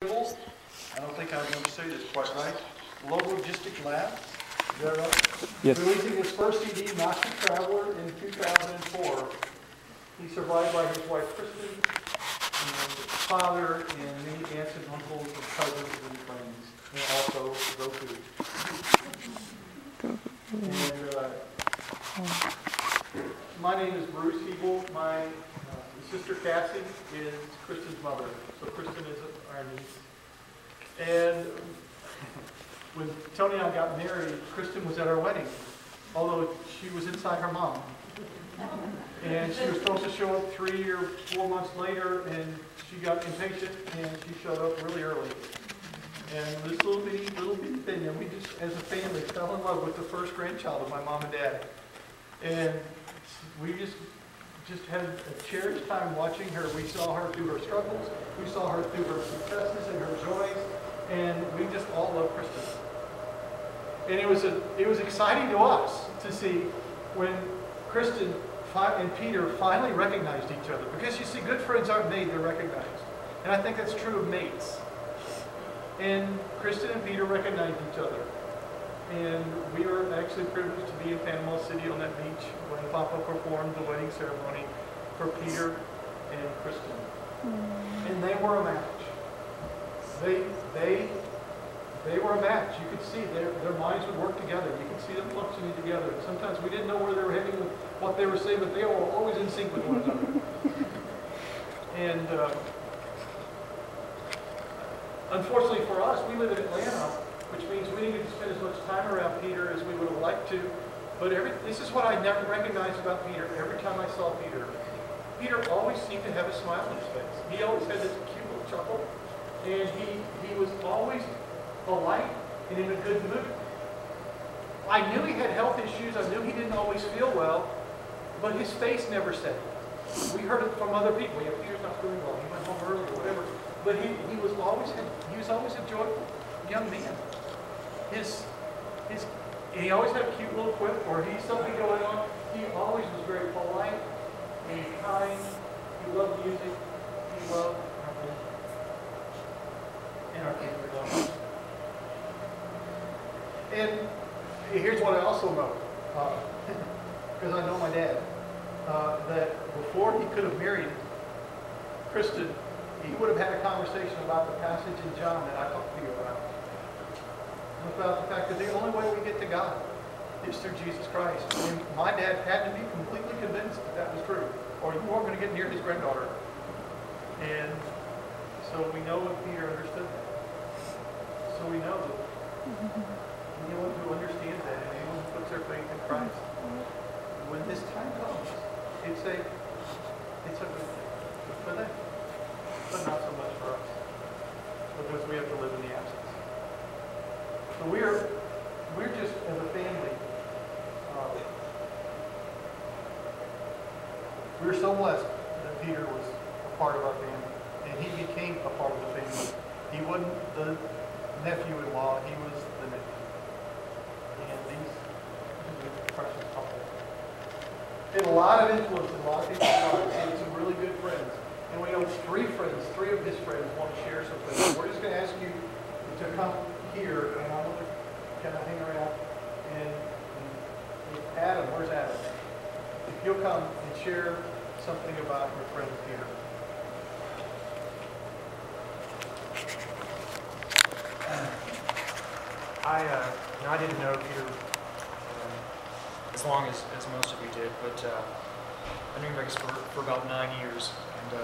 I don't think I'm going to say this quite right. Logistic Lab. Is that right? Yes. Releasing his first CD, Nazi Traveler, in 2004. He's survived by his wife Kristen, and father, and many aunts and uncles and cousins and friends, and also Goku. And my name is Bruce Hebel. My sister Cassie is Kristen's mother. So Kristen is our niece. And when Tony and I got married, Kristen was at our wedding, although she was inside her mom. And she was supposed to show up 3 or 4 months later, and she got impatient, and she showed up really early. And this little bitty thing, and we just, as a family, fell in love with the first grandchild of my mom and dad. And we just had a cherished time watching her. We saw her through her struggles, we saw her through her successes and her joys, and we just all love Kristen. And it was exciting to us to see when Kristen and Peter finally recognized each other. Because you see, good friends aren't made, they're recognized. And I think that's true of mates. And Kristen and Peter recognized each other. And we were actually privileged to be in Panama City on that beach when Papa performed the wedding ceremony for Peter and Kristen. And they were a match. They were a match. You could see their minds would work together. You could see them functioning together. And sometimes we didn't know where they were heading with what they were saying, but they were always in sync with one another. And unfortunately for us, we live in Atlanta, which means we didn't get to spend as much time around Peter as we would have liked to. But this is what I never recognized about Peter. Every time I saw Peter, Peter always seemed to have a smile on his face. He always had this cute little chuckle. And he was always polite and in a good mood. I knew he had health issues. I knew he didn't always feel well, but his face never said it. We heard it from other people. Yeah, Peter's not feeling well. He went home early or whatever. But he was always a joyful young man. He always had a cute little quip, or he something going on. He always was very polite and kind. He loved music. He loved our family. And here's what I also know, because I know my dad, that before he could have married Kristen, he would have had a conversation about the passage in John that I talked to you about the fact that the only way we get to God is through Jesus Christ. And my dad had to be completely convinced that was true, or you weren't going to get near his granddaughter. And so we know that Peter understood that. So we know that anyone who understands that, and anyone who puts their faith in Christ, when this time comes, it's a good thing for them, but not so much for us, because we have to live in the absence. So we're just, as a family, we're so blessed that Peter was a part of our family, and he became a part of the family. He wasn't the nephew-in-law, he was the nephew. And these precious couple. He had a lot of influence in a lot of people's lives. He had some really good friends. And we know three of his friends want to share something. So we're just going to ask you to come here, and I'm going to kind of hang around. And Adam, where's Adam? If you'll come and share something about your friend Peter. I didn't know Peter as long as most of you did, but I knew him for about 9 years. And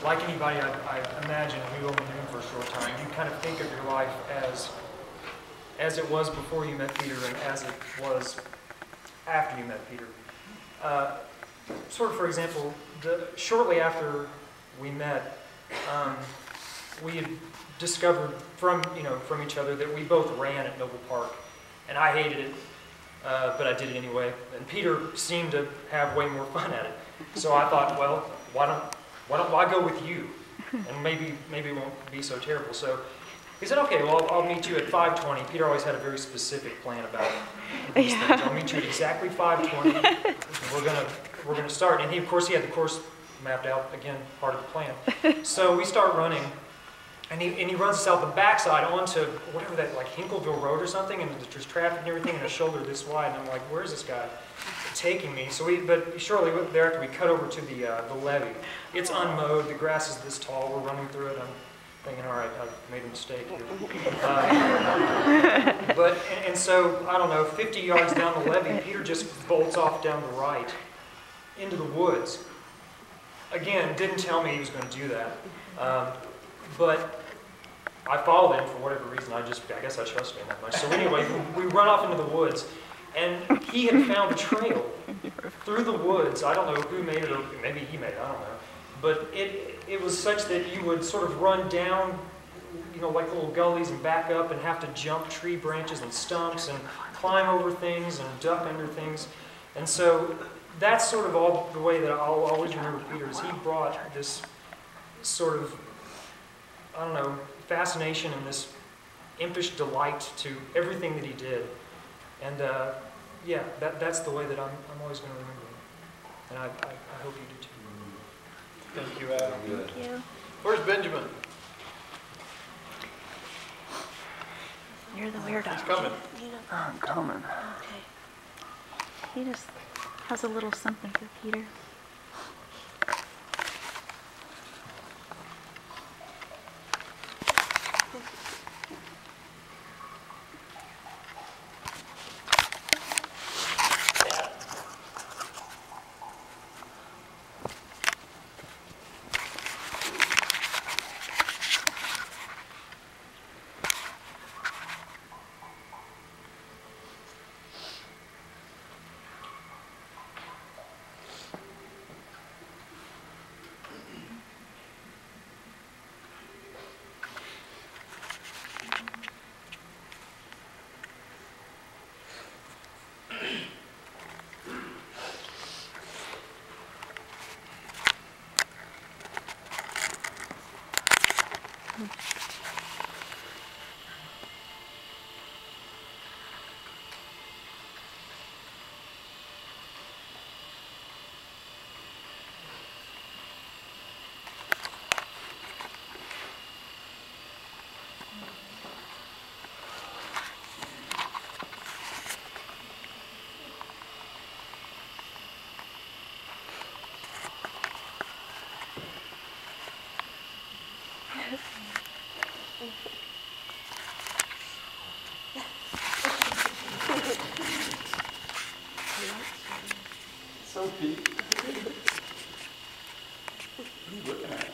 like anybody I imagine who only knew him for a short time, you kind of think of your life as it was before you met Peter and as it was after you met Peter. Sort of, for example, shortly after we met, we had discovered from each other that we both ran at Noble Park, and I hated it, but I did it anyway. And Peter seemed to have way more fun at it, so I thought, well, why don't I go with you, and maybe it won't be so terrible. So he said, okay, well, I'll meet you at 5:20. Peter always had a very specific plan about these things. I'll meet you at exactly 5:20. We're gonna start, and of course he had the course mapped out again, part of the plan. So we start running. And he runs us out the backside onto whatever that, like Hinkleville Road or something, and there's traffic and everything, and a shoulder this wide, and I'm like, where's this guy taking me? But shortly thereafter, we cut over to the levee. It's unmowed, the grass is this tall, we're running through it. I'm thinking, all right, I've made a mistake here. And so, I don't know, 50 yards down the levee, Peter just bolts off down the right into the woods. Again, didn't tell me he was going to do that. But I followed him for whatever reason. I guess I trusted him that much. So anyway, we run off into the woods, and he had found a trail through the woods. I don't know who made it, or maybe he made it, I don't know. But it was such that you would sort of run down, like little gullies and back up and have to jump tree branches and stumps and climb over things and duck under things. And so that's sort of all the way that I'll always remember Peter, is he brought this sort of, I don't know, fascination and this impish delight to everything that he did. And yeah, that's the way that I'm always going to remember him. And I hope you do too. Thank you, Adam. Thank you. Where's Benjamin? You're the weirdo. He's coming. I'm coming. Okay. He just has a little something for Peter. So, Pete. What are you looking at?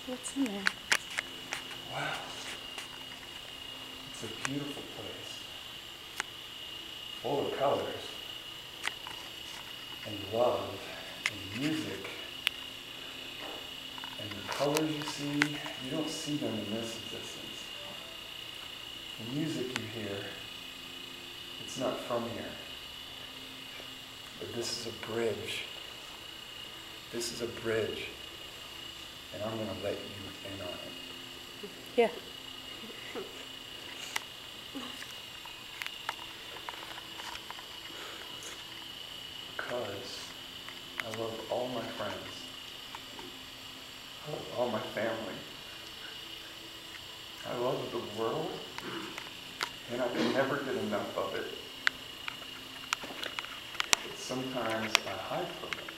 What's in there? Wow. It's a beautiful place. Full of colors. And love. And music. And the colors you see, you don't see them in this existence. The music you hear, it's not from here. But this is a bridge. This is a bridge. And I'm going to let you in on it. Yeah. Because I love all my friends. I love all my family. I love the world. And I can never get enough of it. But sometimes I hide from it.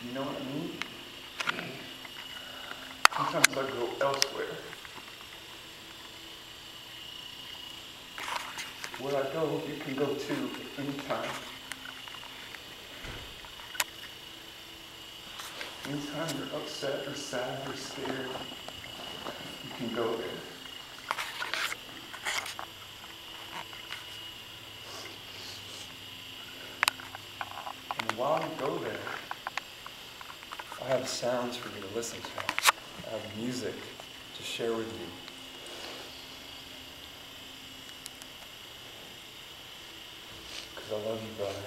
You know what I mean? Sometimes I go elsewhere. Where I go, you can go too, anytime. Anytime you're upset or sad or scared, you can go there. And while you go there, I have sounds for you to listen to. I have music to share with you. Because I love you, brother.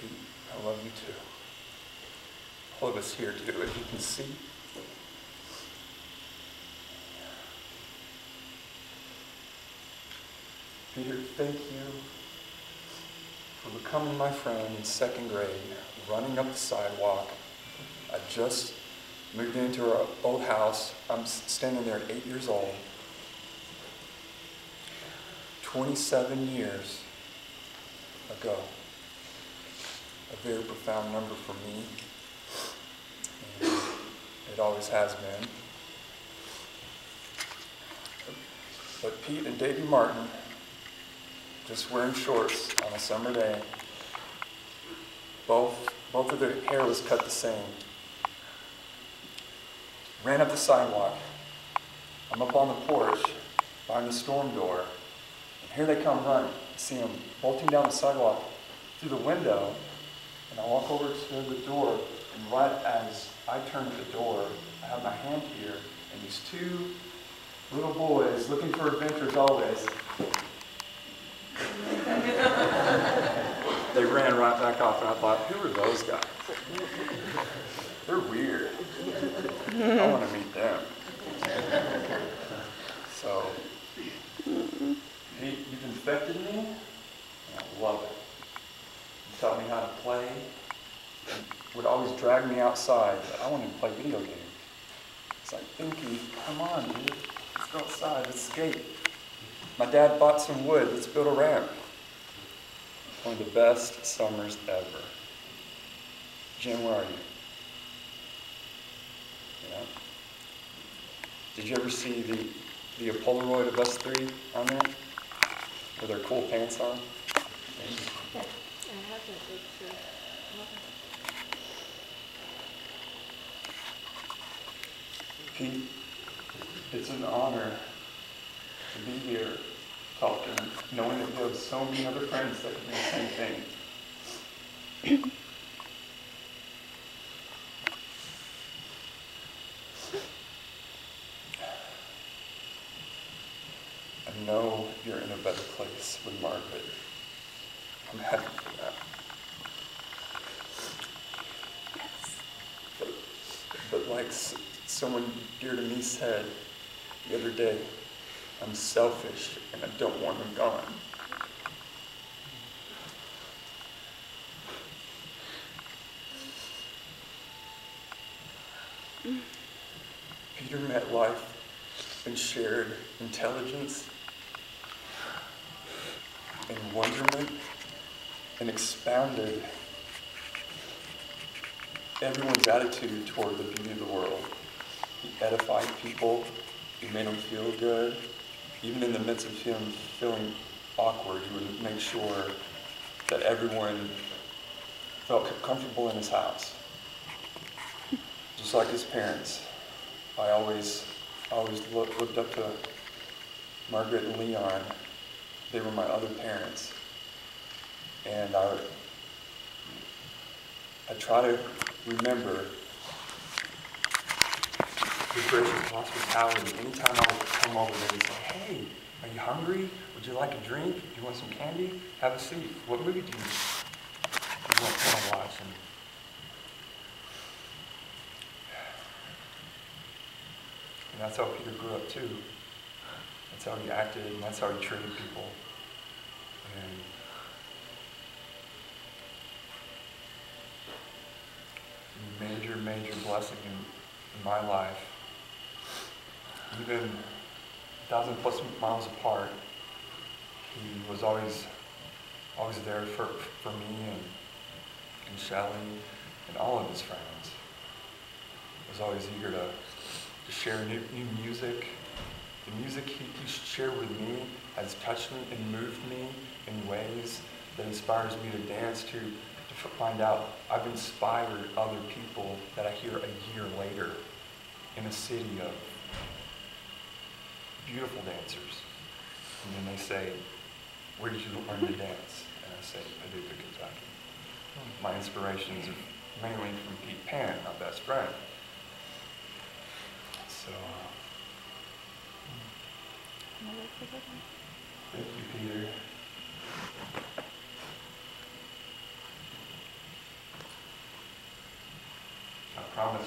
Pete, I love you too. All of us here do, as you can see. Peter, thank you for becoming my friend in second grade, running up the sidewalk. I just moved into our old house. I'm standing there at 8 years old. 27 years ago. A very profound number for me. And it always has been. But Pete and Davey Martin, just wearing shorts on a summer day, both of their hair was cut the same. Ran up the sidewalk. I'm up on the porch, behind the storm door, and here they come running. I see them bolting down the sidewalk through the window, and I walk over to the door, and right as I turn to the door, I have my hand here, and these two little boys, looking for adventures always, they ran right back off, and I thought, who are those guys? They're weird. I want to meet them. So, Pete, you've infected me, and I love it. You taught me how to play. You would always drag me outside, but I wanted to play video games. It's like, Pinky, come on, dude. Let's go outside, let's skate. My dad bought some wood, let's build a ramp. One of the best summers ever. Jim, where are you? Yeah. Did you ever see the Polaroid of us three on there? With our cool pants on? I have that picture. Pete, it's an honor to be here talking, knowing that you have so many other friends that can do the same thing. I know you're in a better place with Margaret. I'm happy for that. But like someone dear to me said the other day, I'm selfish and I don't want them gone. Peter met life and shared intelligence and wonderment and expounded everyone's attitude toward the beauty of the world. He edified people, he made them feel good. Even in the midst of him feeling awkward, he would make sure that everyone felt comfortable in his house. Just like his parents. I always looked up to Margaret and Leon. They were my other parents. And I try to remember his gracious hospitality. Anytime I would come over there and say, hey, are you hungry? Would you like a drink? Do you want some candy? Have a seat. What movie do you want to watch? And that's how Peter grew up too. That's how he acted, and that's how he treated people. And major blessing in my life. Even 1,000+ miles apart, he was always there for me and Shelley and all of his friends. He was always eager to share new music. The music he shared with me has touched me and moved me in ways that inspires me to dance to find out I've inspired other people that I hear a year later in a city of beautiful dancers. And then they say, where did you learn to dance? And I say, Paducah, Kentucky. My inspirations are mainly from Pete Pan, my best friend. So, thank you, Peter. I promise